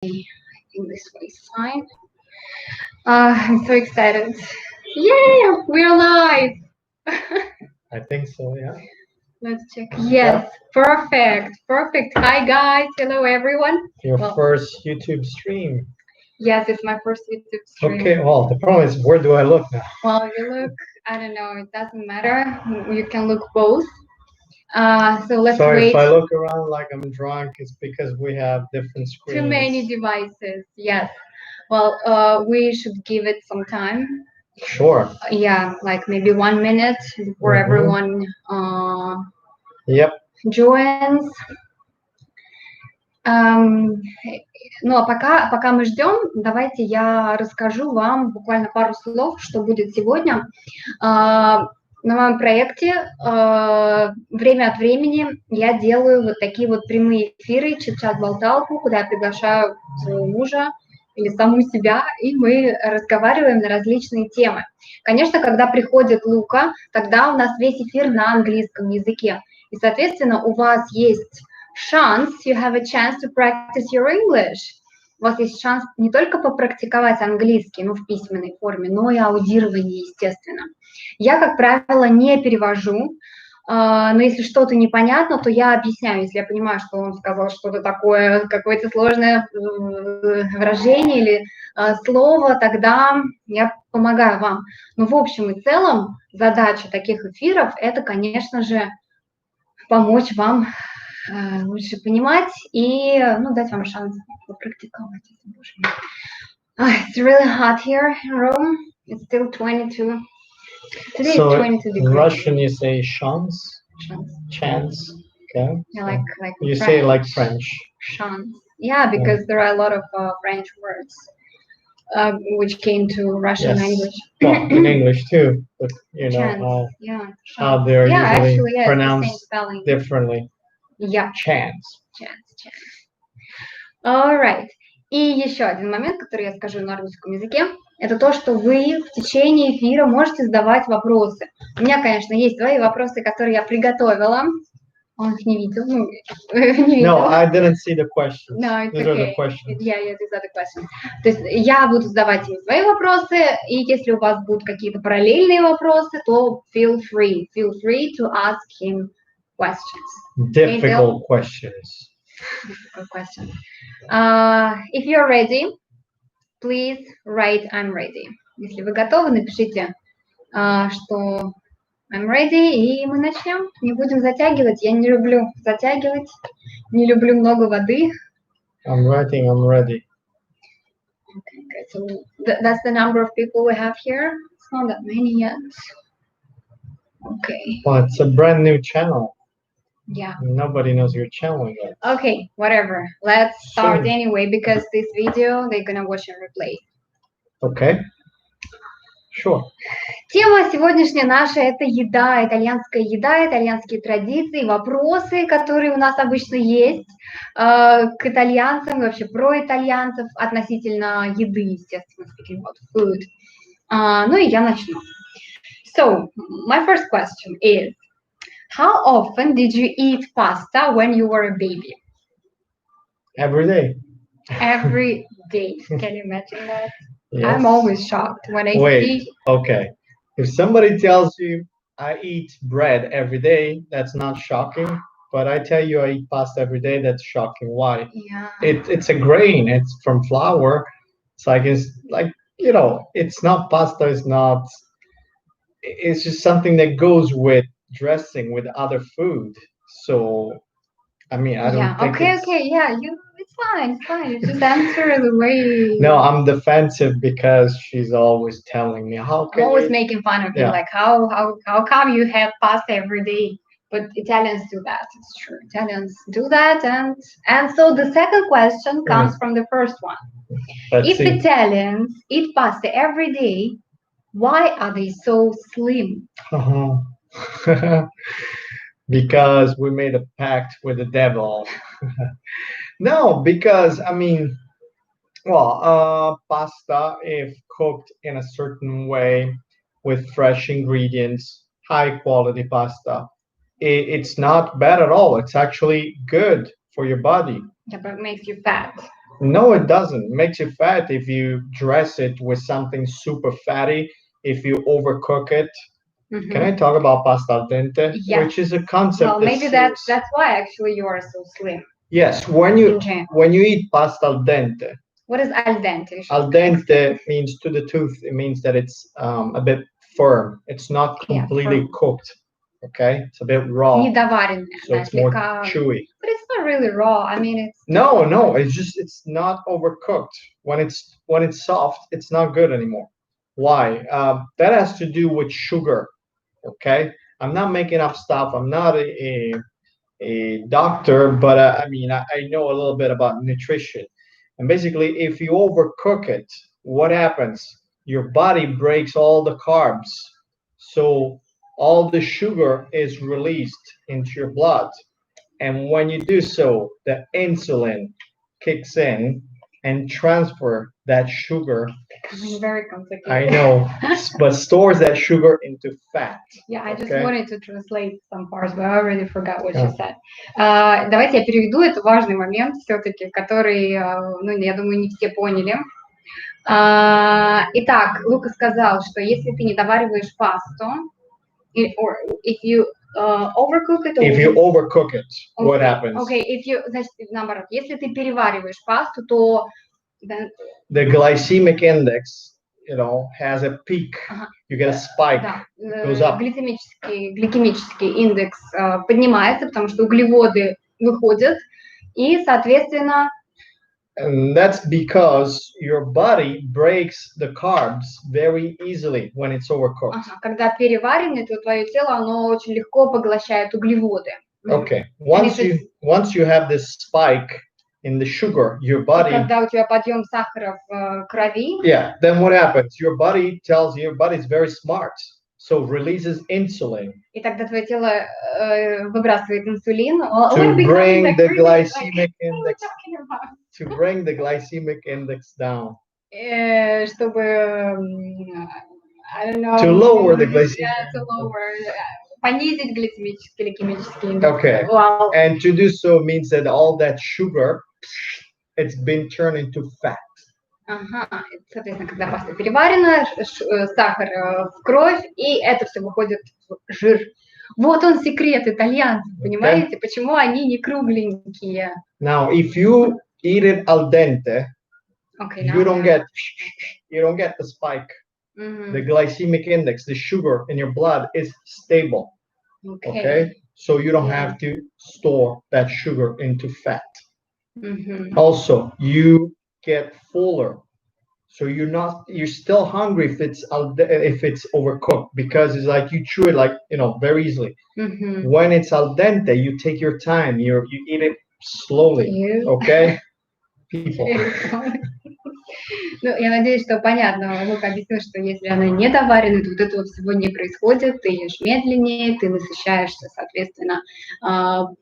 I think this way is fine. I'm so excited. Yay, we're live. I think so, yeah. Let's check. Yes, perfect. Hi guys, hello everyone. Your first YouTube stream. Yes, it's my first YouTube stream. Okay, well, the problem is, where do I look now? Well, you look, I don't know, it doesn't matter. You can look both. So let's wait. If I look around like I'm drunk, it's because we have different screens. Too many devices, yes. Well, we should give it some time. Sure. Yeah, like maybe 1 minute before everyone joins. Ну а пока мы ждем, давайте я расскажу вам буквально пару слов, что будет сегодня. На моем проекте время от времени я делаю вот такие вот прямые эфиры, чит-чат-болталку, куда я приглашаю своего мужа или саму себя, и мы разговариваем на различные темы. Конечно, когда приходит Лука, тогда у нас весь эфир на английском языке. И, соответственно, у вас есть шанс, you have a chance to practice your English. У вас есть шанс не только попрактиковать английский, ну, в письменной форме, но и аудирование, естественно. Я, как правило, не перевожу, но если что-то непонятно, то я объясняю. Если я понимаю, что он сказал что-то такое, какое-то сложное выражение или слово, тогда я помогаю вам. Но в общем и целом задача таких эфиров – это, конечно же, помочь вам лучше понимать и, ну, дать вам шанс попрактиковать. It's really hot here in Rome. It's still 22. Today so is 22 degrees. In Russian you say chance. Chance. Okay. Yeah, like you French. say like French. Chance. Yeah, because there are a lot of French words which came to Russian language. Well, in English too, but you know how they're usually pronounced differently. Yeah. Chance. All right. И еще один момент, который я скажу на русском языке, это то, что вы в течение эфира можете задавать вопросы. У меня, конечно, есть свои вопросы, которые я приготовила. Он их не видел. Ну, не видел. No, I didn't see the questions. No, it's these okay. are the questions. Yeah, these are the questions. То есть я буду задавать им свои вопросы, и если у вас будут какие-то параллельные вопросы, то feel free to ask him questions. Difficult questions. Difficult questions. If you're ready, please write I'm ready. Если вы готовы, напишите, что I'm ready, и мы начнем. Не будем затягивать. Я не люблю затягивать, не люблю много воды. I'm ready. Okay, so that's the number of people we have here. It's not that many yet. Okay. Well, it's a brand new channel. Yeah. Nobody knows your channel yet. Okay, whatever. Let's start anyway, because this video they're gonna watch and replay. Okay. Sure. Тема сегодняшняя наша – это еда, итальянская еда, итальянские традиции, вопросы, которые у нас обычно есть к итальянцам, вообще про итальянцев относительно еды, естественно, speaking about food. Ну и я начну. So, my first question is, how often did you eat pasta when you were a baby? Every day. Every day. Can you imagine that? Yes. I'm always shocked when I see. Okay. If somebody tells you I eat bread every day, that's not shocking. But I tell you I eat pasta every day, that's shocking. Why? Yeah. It's a grain. It's from flour. It's you know, it's not pasta. It's just something that goes with dressing with other food. So, I mean, I don't think it's fine. You just answer the way. No, I'm defensive because she's always telling me how can always making fun of you, like how come you have pasta every day? But Italians do that. It's true. Italians do that, and so the second question comes from the first one. If Italians eat pasta every day, why are they so slim? Because we made a pact with the devil. No, because I mean, well, pasta, if cooked in a certain way with fresh ingredients, high quality pasta, it's not bad at all. It's actually good for your body. Yeah, but it makes you fat. No, it doesn't. It makes you fat if you dress it with something super fatty, if you overcook it. Can I talk about pasta al dente? Yes. Which is a concept. Well, maybe that's why actually you are so slim. Yes, when you eat pasta al dente. What is al dente? Al dente means to the tooth. It means that it's a bit firm. It's not completely cooked. Okay, it's a bit raw. So it's more chewy. But it's not really raw. I mean, it's no. It's not overcooked. When it's soft, it's not good anymore. Why? That has to do with sugar. Okay, I'm not making up stuff. I'm not a doctor, but I mean, I know a little bit about nutrition. And basically, if you overcook it, what happens? Your body breaks all the carbs. So all the sugar is released into your blood. And when you do so, the insulin kicks in and transfer that sugar. I mean, very complicated. I know, but stores that sugar into fat. Yeah, I just wanted to translate some parts, but I already forgot what you said. Давайте я переведу, это важный момент все-таки, который, ну, я думаю, не все поняли. Итак, Лука сказал, что если ты не довариваешь пасту, or if you overcook it, if you overcook it, what happens? Okay, значит, наоборот, если ты перевариваешь пасту, то the glycemic index, has a peak. You get a spike. Goes up. Гликемический индекс поднимается, потому что углеводы выходят, и, соответственно, and that's because your body breaks the carbs very easily when it's overcooked. Когда переварено, то твое тело, оно очень легко поглощает углеводы. Okay. Once you have this spike in the sugar, your body. Когда у тебя подъем сахара в крови. Yeah. Then what happens? Your body is very smart, so releases insulin. И тогда твое тело выбрасывает инсулин. To bring the glycemic index. To bring the glycemic index down. Чтобы, I don't know. To lower the glycemic. Yeah, to lower. Понизить гликемический индекс. Okay. Wow. And to do so means that all that sugar, it's been turned into fat. Соответственно, когда паста переварена, сахар в кровь, и это все выходит в жир. Вот он секрет итальянцев, понимаете? Почему они не кругленькие? Now, if you eat it al dente, you don't get the spike. The glycemic index, the sugar in your blood is stable. Okay? So you don't have to store that sugar into fat. Also, you get fuller. So you're still hungry if it's overcooked, because it's like you chew it very easily. When it's al dente, you take your time. You eat it slowly. Okay? People. Ну, я надеюсь, что понятно. Лука объяснил, что если она не доварена, то вот этого всего не происходит. Ты ешь медленнее, ты насыщаешься, соответственно,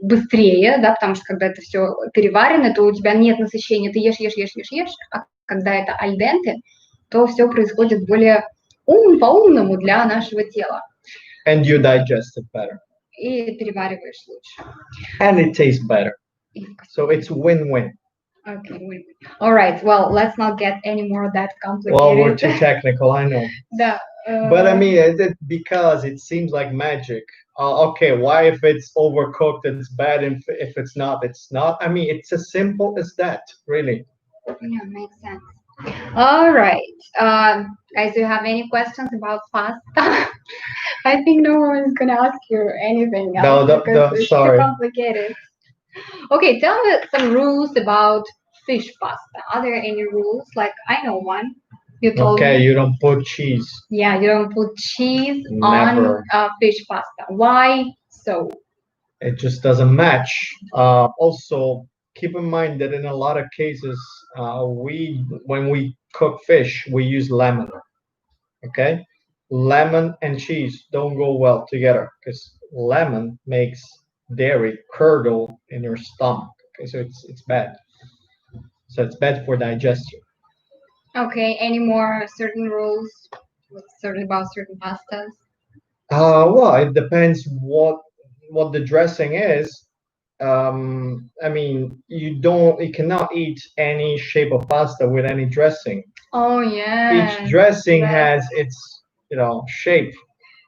быстрее, да, потому что когда это все переварено, то у тебя нет насыщения, ты ешь, а когда это аль денте, то все происходит более по-умному для нашего тела. And you digest it better. И перевариваешь лучше. And it tastes better. So it's win-win. Okay, all right. Well, let's not get any more that complicated. Well, we're too technical, I know. Да, but I mean, because it seems like magic. Okay, why if it's overcooked it's bad, and if it's not, it's not? I mean, it's as simple as that, really. Yeah, makes sense. All right. Guys, do you have any questions about pasta? I think no one is going to ask you anything else because it's too complicated. Okay, tell me some rules about fish pasta. Are there any rules? Like, I know one. You told me. Okay, you don't put cheese. Yeah, you don't put cheese on fish pasta. Why so? It just doesn't match. Also, keep in mind that in a lot of cases, when we cook fish, we use lemon. Okay? Lemon and cheese don't go well together because lemon makes dairy curdle in your stomach. Okay, so it's bad. So it's bad for digestion. Okay, any more certain rules about certain pastas? Well, it depends what the dressing is. I mean, you cannot eat any shape of pasta with any dressing. Oh yeah. Each dressing has its, shape.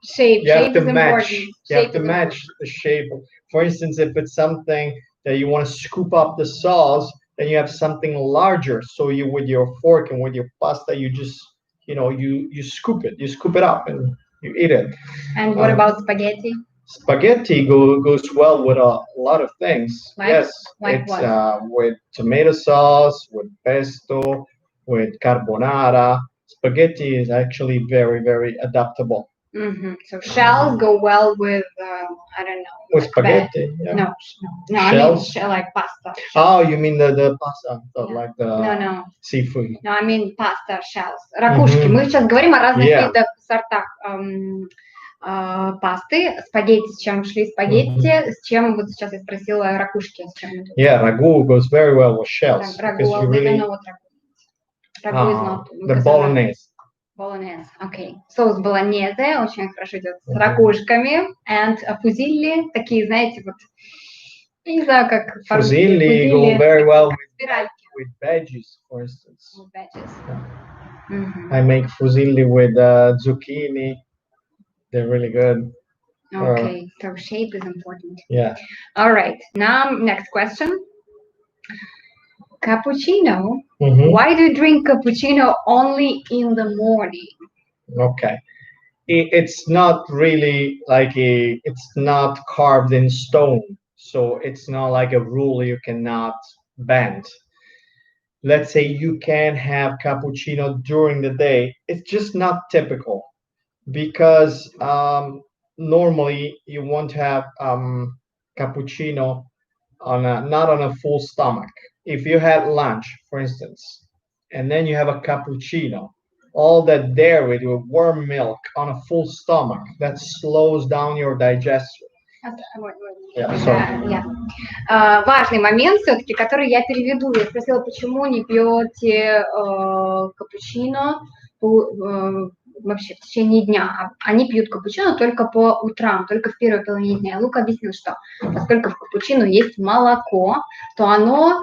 Shape. You have Shape to is match. important. You have to match the shape. For instance, if it's something that you want to scoop up the sauce, then you have something larger. So you, with your fork and with your pasta, you just, you scoop it up and you eat it. And what about spaghetti? Spaghetti goes well with a lot of things. Like? Yes, Like it's what? with tomato sauce, with pesto, with carbonara. Spaghetti is actually very, very adaptable. So shells go well with I don't know. With like spaghetti, yeah. No. Shells? I mean like pasta. Oh, you mean the pasta, like the No. seafood? No, I mean pasta shells. Ракушки. Мы сейчас говорим о разных видах, сортах пасты. Спагетти, с чем шли спагетти, с чем вот сейчас я спросила ракушки. С чем Yeah, ragu goes very well with shells. Ragu, I don't know what ragu is. Ragu is not. The bolognese. Bolognese, окей. Соус болонезе очень хорошо идет с ракушками. And фузилли, такие, знаете, вот, я не знаю, как по-русски. Fusilli go very well with veggies, for instance. With veggies. Yeah. I make fusilli with zucchini. They're really good. Okay, so shape is important. Yeah. All right, now next question. Cappuccino. Why do you drink cappuccino only in the morning? Okay. It's not really like it's not carved in stone. So it's not like a rule you cannot bend. Let's say you can have cappuccino during the day. It's just not typical because normally you want to have cappuccino not on a full stomach. If you had lunch, for instance, and then you have a cappuccino, all that dairy with warm milk on a full stomach, that slows down your digestion. Важный момент все-таки, который я переведу. Я спросила, почему не пьете капучино вообще в течение дня. Они пьют капучино только по утрам, только в первой половине дня. Лука объяснил, что поскольку в капучино есть молоко, то оно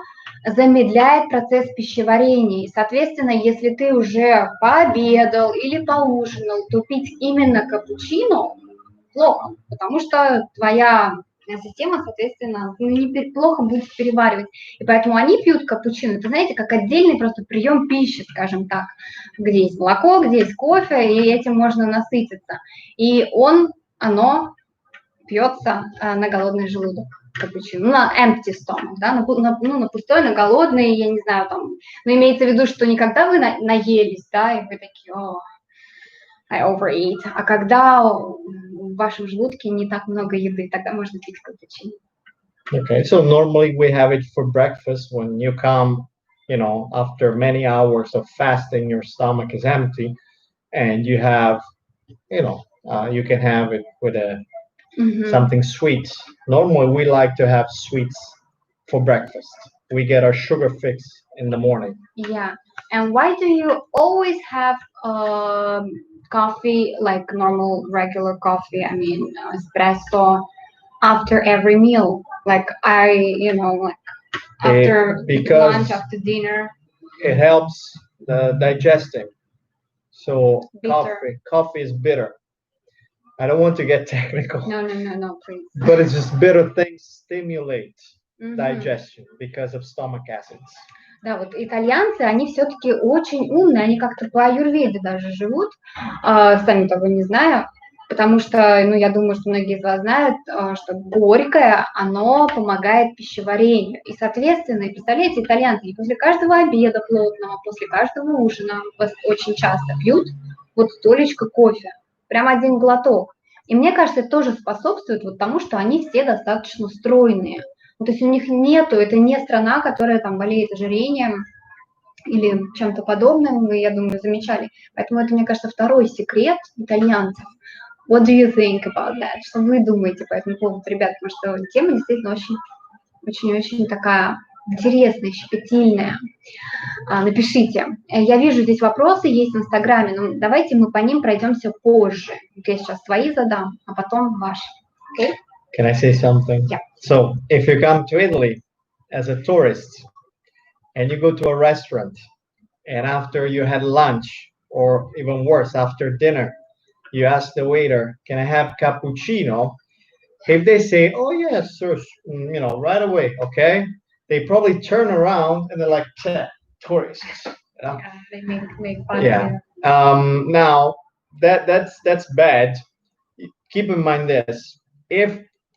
замедляет процесс пищеварения. И, соответственно, если ты уже пообедал или поужинал, то пить именно капучино плохо, потому что твоя система, соответственно, плохо будет переваривать. И поэтому они пьют капучино, это, знаете, как отдельный просто прием пищи, скажем так, где есть молоко, где есть кофе, и этим можно насытиться. И оно пьется на голодный желудок. Капучино, на empty stomach, да, на пустой, на голодный, я не знаю, там, но имеется в виду, что не когда вы наелись, да, и вы такие, I overeat, а когда в вашем желудке не так много еды, тогда можно пить капучино. Okay, so normally we have it for breakfast when you come, after many hours of fasting, your stomach is empty, and you have, you can have it with something sweet. Normally we like to have sweets for breakfast. We get our sugar fix in the morning. Yeah, and why do you always have coffee, like normal regular coffee, I mean espresso, after every meal? Like after lunch, after dinner. It helps the digesting. So coffee is bitter. I don't want to get technical. No, please. But it's just bitter things stimulate digestion because of stomach acids. Да, вот итальянцы, они все-таки очень умные, они как-то по аюрведе даже живут, сами того не знаю, потому что, я думаю, что многие из вас знают, что горькое, оно помогает пищеварению. И, соответственно, представляете, итальянцы после каждого обеда плотного, после каждого ужина очень часто пьют вот столечко кофе, прям один глоток. И мне кажется, это тоже способствует вот тому, что они все достаточно стройные. То есть у них это не страна, которая там болеет ожирением или чем-то подобным, вы, я думаю, замечали. Поэтому это, мне кажется, второй секрет итальянцев. What do you think about that? Что вы думаете по этому поводу, ребят? Потому что тема действительно очень такая интересная, щепетильная. Напишите. Я вижу, здесь вопросы есть в Инстаграме, но давайте мы по ним пройдемся позже. Я сейчас свои задам, а потом ваши. Okay? Can I say something? Yeah. So if you come to Italy as a tourist and you go to a restaurant and after you had lunch or even worse after dinner, you ask the waiter, can I have cappuccino? If they say, oh yes, sir, right away, okay, they probably turn around and they're like, tourists. Yeah, they make fun of Yeah. you. Now that's bad. Keep in mind this: if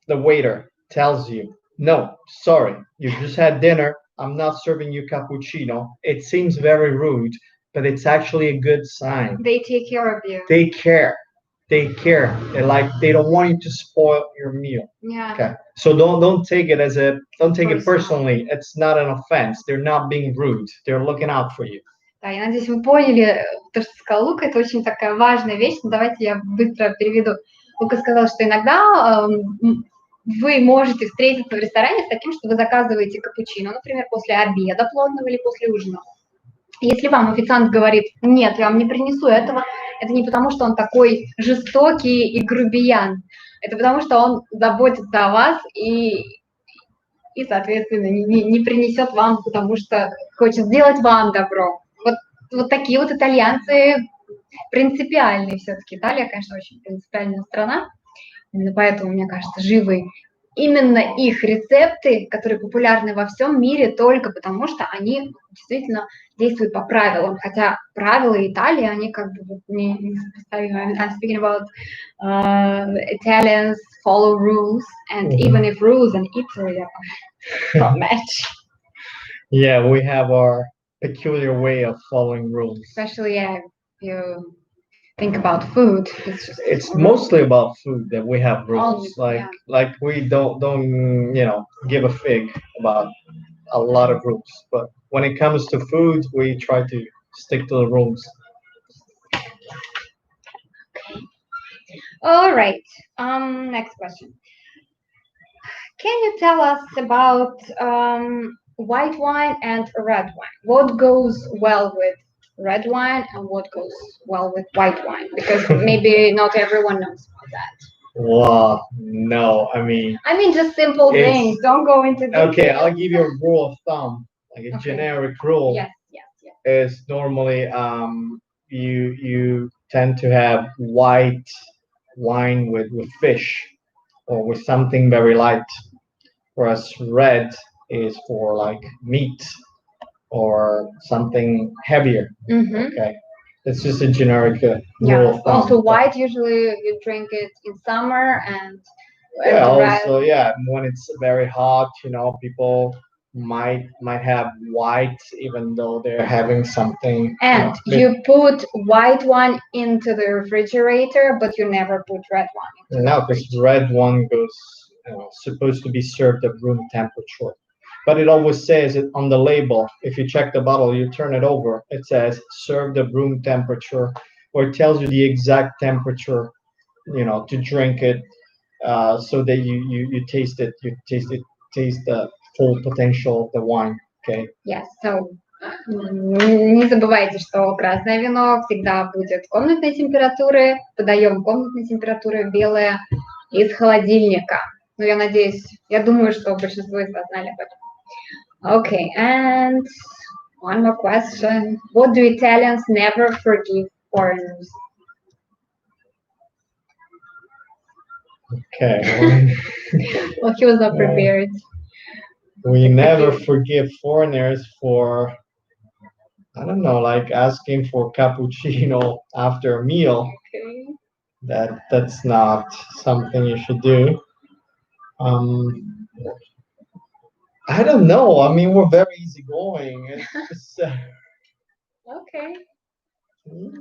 the waiter tells you, "No, sorry, you just had dinner. I'm not serving you cappuccino," it seems very rude, but it's actually a good sign. They take care of you. They care. They care. They don't want you to spoil your meal. Yeah. Okay. So don't take it don't take it Personal. personally. It's not an offense. They're not being rude. They're looking out for you. Да, я надеюсь, вы поняли то, что сказал Лука. Это очень такая важная вещь. Но давайте я быстро переведу. Лука сказал, что иногда вы можете встретиться в ресторане с таким, что вы заказываете капучино, например, после обеда плотного или после ужина. Если вам официант говорит, нет, я вам не принесу этого, это не потому, что он такой жестокий и грубиян. Это потому, что он заботится о вас и соответственно, не принесет вам, потому что хочет сделать вам добро. Вот такие вот итальянцы принципиальные все-таки. Италия, конечно, очень принципиальная страна. Именно поэтому, мне кажется, живы именно их рецепты, которые популярны во всем мире, только потому что они действительно действуют по правилам. Хотя правила Италии, они как бы не сопоставимы. I'm speaking about Italians follow rules, and even if rules in Italy don't match. Yeah, we have our peculiar way of following rules. Especially if you think about food. It's mostly about food that we have rules. Yeah. Like we don't give a fig about a lot of rules. But when it comes to food, we try to stick to the rules. Okay. All right. Next question. Can you tell us about white wine and red wine? What goes well with red wine and what goes well with white wine? Because maybe not everyone knows about that. Well, no, I mean just simple things. Don't go into detail. Okay, I'll give you a rule of thumb, like a generic rule. Yes. Is normally you tend to have white wine with fish or with something very light, whereas red is for like meat or something heavier. Okay, it's just a generic rule of thumb. Also white, usually you drink it in summer and also when it's very hot, people might have white even though they're having something. And you put white wine into the refrigerator, but you never put red wine. No, because red wine goes supposed to be served at room temperature. But it always says it on the label. If you check the bottle, you turn it over, it says served at room temperature, or it tells you the exact temperature, to drink it, so that you taste it. Taste the full potential of the wine. Okay. Yes. So не забывайте, что красное вино всегда будет комнатной температуры. Подаем комнатной температуры белое из холодильника. Ну, я думаю, что большинство из вас знали об этом. Okay, and one more question. What do Italians never forgive foreigners? Okay. Well, he was not prepared. We never forgive foreigners for, I don't know, like asking for cappuccino after a meal. Okay. That's not something you should do. I don't know. I mean, we're very easygoing. It's just, Okay.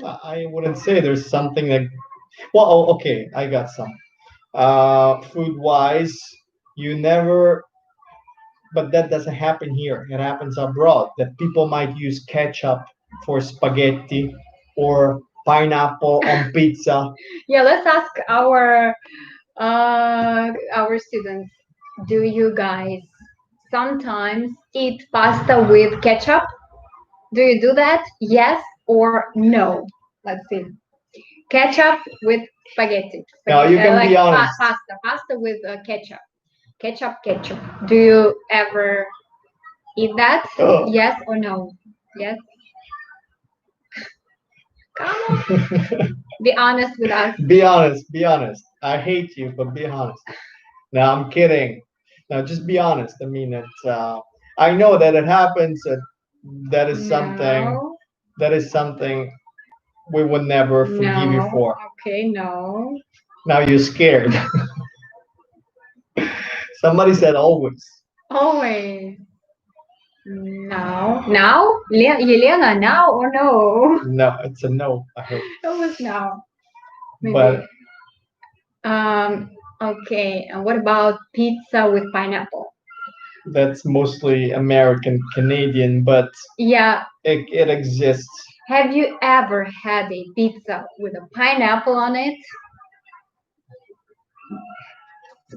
I wouldn't say there's something like. Well, okay, I got some. Food-wise, you never. But that doesn't happen here. It happens abroad. That people might use ketchup for spaghetti or pineapple on pizza. Yeah, let's ask our students. Do you guys sometimes eat pasta with ketchup? Do you do that? Yes or no? Let's see. Ketchup with Spaghetti. No, you can like be honest. Pasta with ketchup. Ketchup. Do you ever eat that? Oh. Yes or no? Yes. Come on. Be honest with us. Be honest. I hate you, but be honest. No, I'm kidding. No, just be honest. I mean, it's. I know that it happens. That is something. No. That is something we would never forgive you for. Okay, no. Now you're scared. Somebody said always. Always. No. Now? Yelena, now or no? No, it's a no. I hope. It was now. Maybe. But okay. And what about pizza with pineapple? that's mostly American, Canadian, but yeah, it exists. Have you ever had a pizza with a pineapple on it?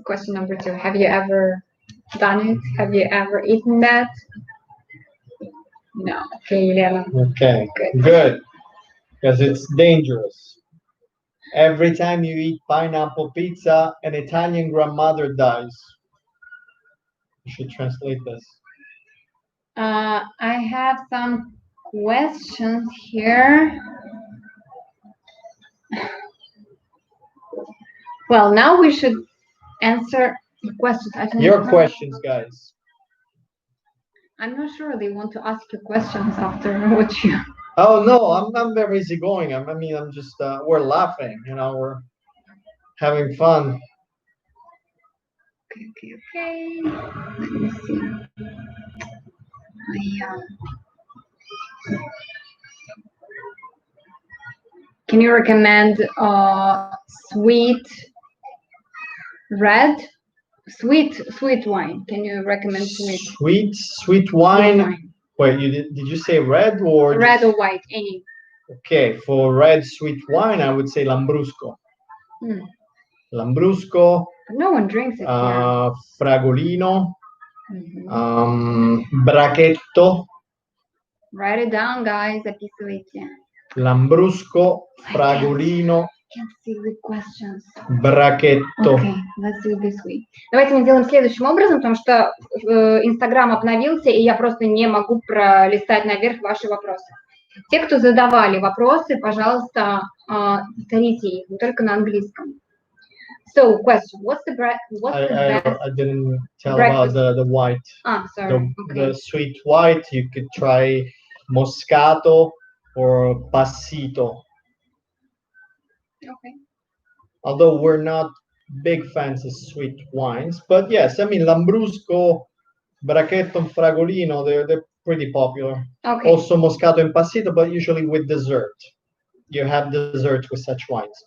Question number 2. Have you ever done it? Have you ever eaten that? No. Okay, Elena. Okay, good. Because it's dangerous. Every time you eat pineapple pizza, an Italian grandmother dies. You should translate this. I have some questions here. Well, now we should answer the questions. Your questions, guys. I'm not sure they want to ask you questions after what you. Oh no, I'm very easygoing. I mean, I'm just we're laughing, we're having fun. Okay. Let me see. Can you recommend sweet wine? Can you recommend sweet wine? Wait, did you say red or red or white? Any. Okay, for red sweet wine, I would say Lambrusco. Lambrusco. No one drinks it. Fragolino. Brachetto. Write it down, guys. Записывайте. Lambrusco, Fragolino. Can't see the questions. Бракетто. Okay, let's do it this way. Давайте мы сделаем следующим образом, потому что Инстаграм обновился, и я просто не могу пролистать наверх ваши вопросы. Те, кто задавали вопросы, пожалуйста, повторите их, не только на английском. So, question: What's the best? I didn't tell breakfast? About the white. Sorry. The sweet white. You could try Moscato or Passito. Okay. Although we're not big fans of sweet wines, but yes, I mean Lambrusco, Brachetto, and Fragolino, they're pretty popular. Okay. Also Moscato and Passito, but usually with dessert. You have dessert with such wines.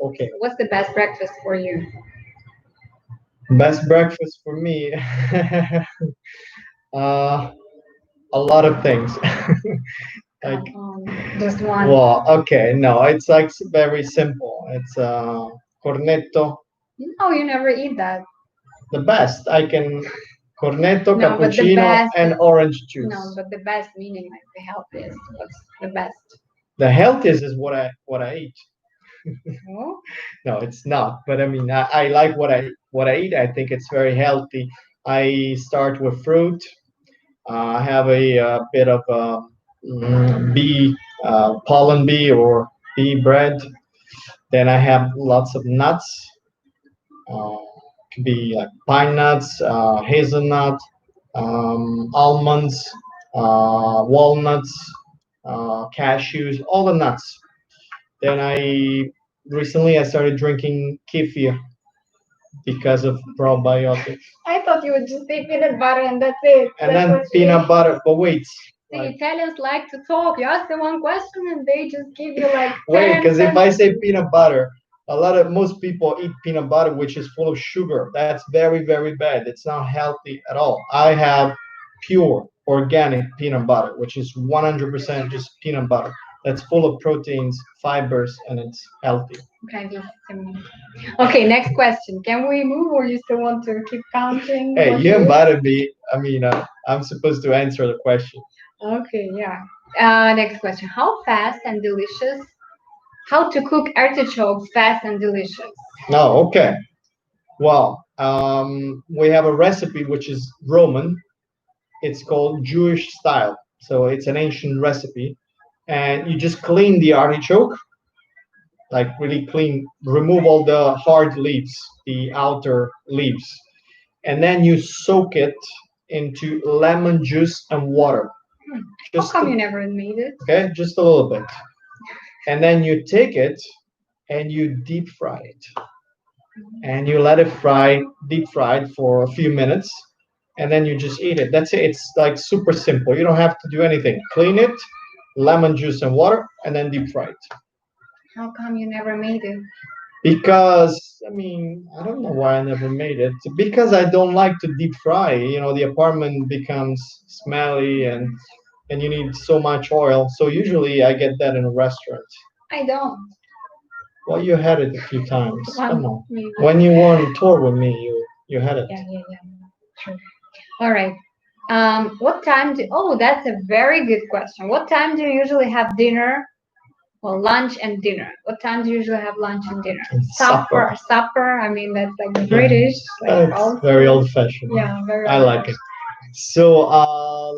Okay. What's the best breakfast for you? Best breakfast for me? A lot of things. Like just one. Well, okay, no, it's like very simple. It's cornetto. No, you never eat that. The best I can cornetto, cappuccino, and orange juice. No, but the best meaning like the healthiest. What's the best? The healthiest is what I eat. Oh? No, it's not. But I mean, I like what I eat. I think it's very healthy. I start with fruit. I have a bit of bee pollen bee or bee bread. Then I have lots of nuts. Could be like pine nuts, hazelnut, almonds, walnuts, cashews, all the nuts. Then recently I started drinking kefir because of probiotics. I thought you would just say peanut butter and that's it. And then peanut butter, but wait. The Italians like to talk. You ask them one question and they just give you like. Wait, because if I say peanut butter, most people eat peanut butter which is full of sugar. That's very, very bad. It's not healthy at all. I have pure organic peanut butter, which is 100% just peanut butter. That's full of proteins, fibers, and it's healthy. Okay, next question. Can we move or you still want to keep counting? Hey, you invited me. I mean, I'm supposed to answer the question. Okay, yeah. Next question. How fast and delicious how to cook artichokes fast and delicious. No, okay. Well, we have a recipe which is Roman. It's called Jewish style. So it's an ancient recipe. And you just clean the artichoke, like really clean, remove all the hard leaves, the outer leaves. And then you soak it into lemon juice and water. How come you never made it? Okay, just a little bit. And then you take it and you deep fry it. And you let it fry, deep fried for a few minutes. And then you just eat it. That's it. It's like super simple. You don't have to do anything. Clean it, lemon juice and water, and then deep fry it. How come you never made it? Because, I mean, I don't know why I never made it. Because I don't like to deep fry. You know, the apartment becomes smelly and you need so much oil. So usually I get that in a restaurant. I don't. Well, you had it a few times. Come on. Maybe. When you were on tour with me, you had it. Yeah. True. All right. What time do? Oh, that's a very good question. What time do you usually have dinner? Well, lunch and dinner. What time do you usually have lunch and dinner? Supper. Supper. I mean, that's like British. Like It's very old-fashioned. Yeah, very. I like it. So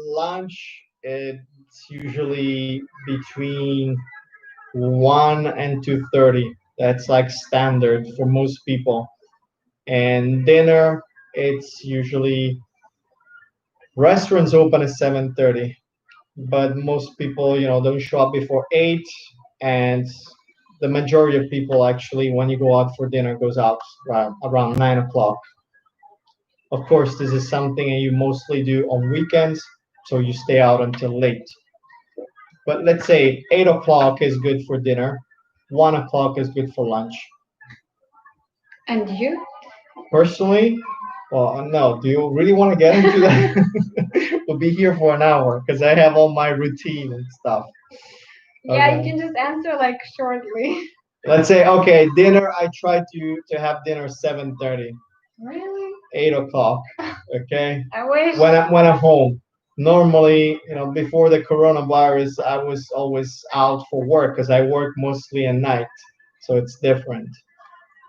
lunch, it's usually between 1 and 2:30. That's like standard for most people. And dinner, it's usually restaurants open at 7:30, but most people, don't show up before 8. And the majority of people actually, when you go out for dinner, goes out around 9 o'clock. Of course, this is something you mostly do on weekends, so you stay out until late. But let's say 8 o'clock is good for dinner, 1 o'clock is good for lunch. And you? Personally, well, no. Do you really want to get into that? We'll be here for an hour because I have all my routine and stuff. Yeah, Okay. you can just answer like shortly. Let's say, okay, dinner. I try to have dinner 7:30. Really? 8 o'clock. Okay. I wish. When I'm home. Normally, before the coronavirus, I was always out for work because I work mostly at night, so it's different.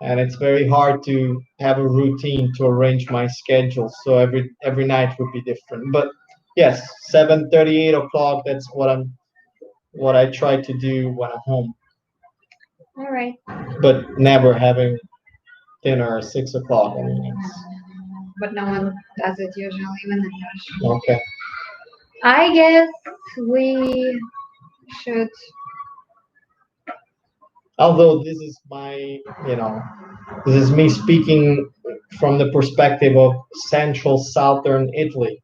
And it's very hard to have a routine to arrange my schedule. So every night would be different. But yes, 7:30, 8 o'clock. That's what I try to do when I'm home. All right. But never having dinner at 6 o'clock. I mean, But no one does it usually, even in Russia. okay. I guess we should. Although this is this is me speaking from the perspective of central southern Italy.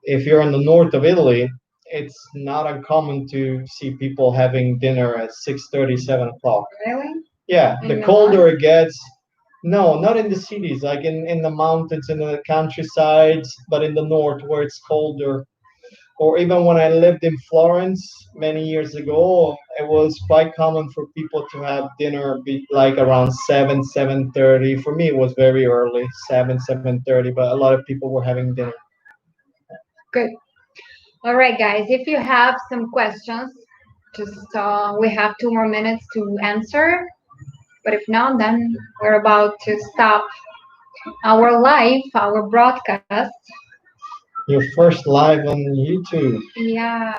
If you're in the north of Italy, it's not uncommon to see people having dinner at 6:30, 7 o'clock. Really? Yeah, In the Milan? colder it gets. No, not in the cities, like in the mountains, in the countrysides, but in the north where it's colder. Or even when I lived in Florence many years ago, it was quite common for people to have dinner like around 7, 7:30. For me, it was very early, 7, 7:30, but a lot of people were having dinner. Good. All right, guys. If you have some questions, just we have 2 more minutes to answer. But if not, then we're about to stop our live, our broadcast. Your first live on YouTube. Yeah.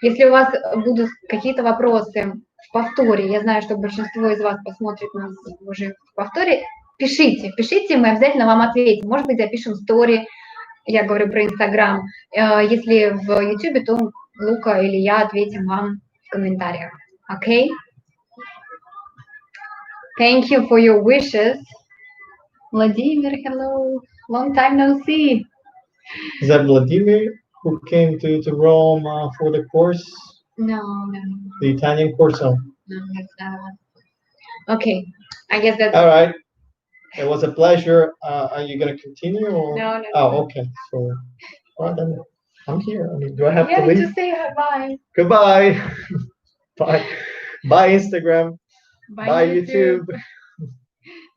Если у вас будут какие-то вопросы в повторе, я знаю, что большинство из вас посмотрит нас уже в повторе, пишите, мы обязательно вам ответим. Может быть, запишем стори, я говорю про Инстаграм. Если в YouTube, то Лука или я ответим вам в комментариях. Okay? Thank you for your wishes. Vladimir, hello. Long time no see. Is that Vladimir who came to Rome for the course? No. The Italian course? Oh. No, that's not one. Okay, I guess that's... All right. It was a pleasure. Are you going to continue? Or? No. Oh, okay. So, all right, then I'm here. I mean, do I have to leave? Yeah, just say bye. Goodbye. Bye. Bye, Instagram. Bye, YouTube.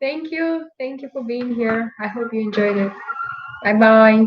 Thank you for being here. I hope you enjoyed it. Bye-bye.